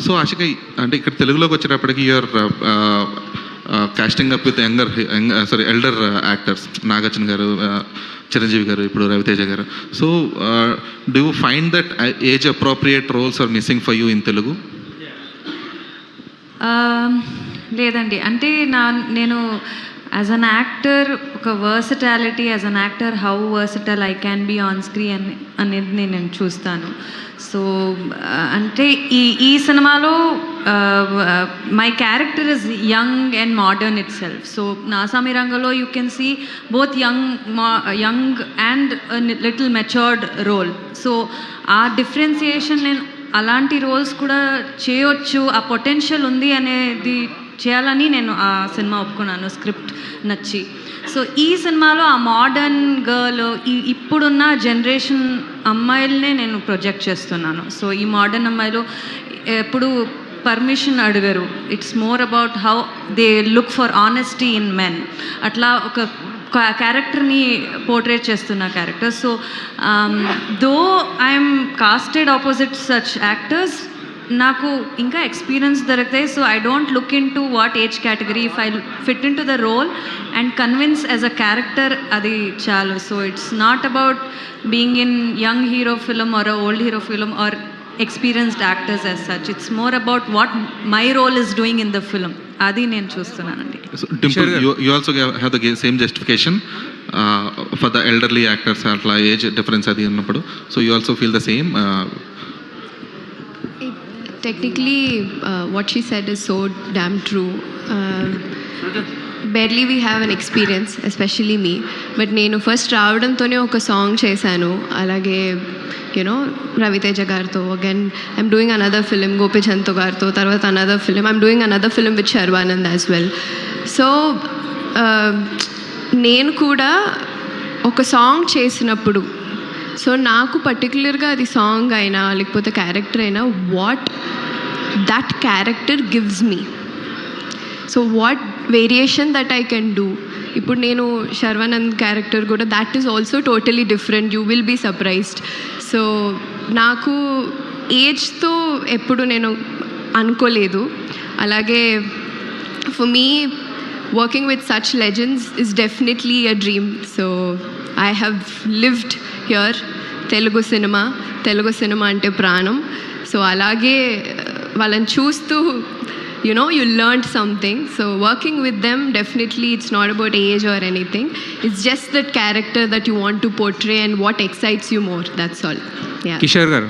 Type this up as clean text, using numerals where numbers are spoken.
So Ashika, అంటే ఇక్కడ తెలుగులోకి వచ్చేటప్పటికి you are casting up with elder actors, Nagarjuna garu, Chiranjeevi garu, ఇప్పుడు Raviteja garu. So do you find that age appropriate roles are missing for you in Telugu? లేదండి, అంటే నేను యాజ్ అన్ యాక్టర్ ఒక versatility, as an actor how versatile I can be on screen అనేది నేను చూస్తాను. So అంటే ఈ సినిమాలో my character is young and modern itself. So నాసామి రంగంలో you can see both young and little matured role. So ఆ differentiation నేను అలాంటి రోల్స్ కూడా చేయొచ్చు, ఆ పొటెన్షియల్ ఉంది అనేది చేయాలని నేను ఆ సినిమా ఒప్పుకున్నాను, స్క్రిప్ట్ నచ్చి. సో ఈ సినిమాలో ఆ మోడర్న్ గర్ల్, ఇప్పుడున్న జనరేషన్ అమ్మాయిలనే నేను ప్రొజెక్ట్ చేస్తున్నాను. సో ఈ మోడర్న్ అమ్మాయిలు ఎప్పుడు పర్మిషన్ అడగరు. It's more about how they look for honesty in men. అట్లా ఒక క్యారెక్టర్ని పోర్ట్రేట్ చేస్తున్న character. So though I'm casted opposite such actors, నాకు ఇంకా ఎక్స్పీరియన్స్ దొరుకుతాయి. So I don't look into what age category, if I fit into the role and convince as a character, అది చాలు. So it's not about being in young hero film or old hero film or experienced actors as such. It's more about what my role is doing in the film. Adi నేను చూస్తున్నానండి. So Dimple, you also have the same justification for the elderly actors, atla age difference adi annappudu. So you also feel the same? Technically what she said is so damn true. Barely we have an experience, especially me, but నేను first రావడంతోనే ఒక song చేశాను. అలాగే రవితేజ గారితో, again I'm doing another film గోపిచంద్తో గారితో, తర్వాత another film I'm doing another film with Sharwanand as well. So నేను కూడా ఒక సాంగ్ చేసినప్పుడు, సో నాకు పర్టికులర్గా అది సాంగ్ అయినా లేకపోతే క్యారెక్టర్ అయినా, what that character gives me, so what variation that I can do. ఇప్పుడు నేను శర్వానంద్ క్యారెక్టర్ కూడా that is also totally different, you will be surprised. So నాకు ఏజ్తో ఎప్పుడు నేను అనుకోలేదు. అలాగే for me working with such legends is definitely a dream. So I have lived here. Telugu cinema అంటే ప్రాణం. సో అలాగే వాళ్ళని చూస్తూ you learned something. So working with them, definitely it's not about age or anything. It's just that character that you want to portray and what excites you more. That's all. Yeah. Kishore garu.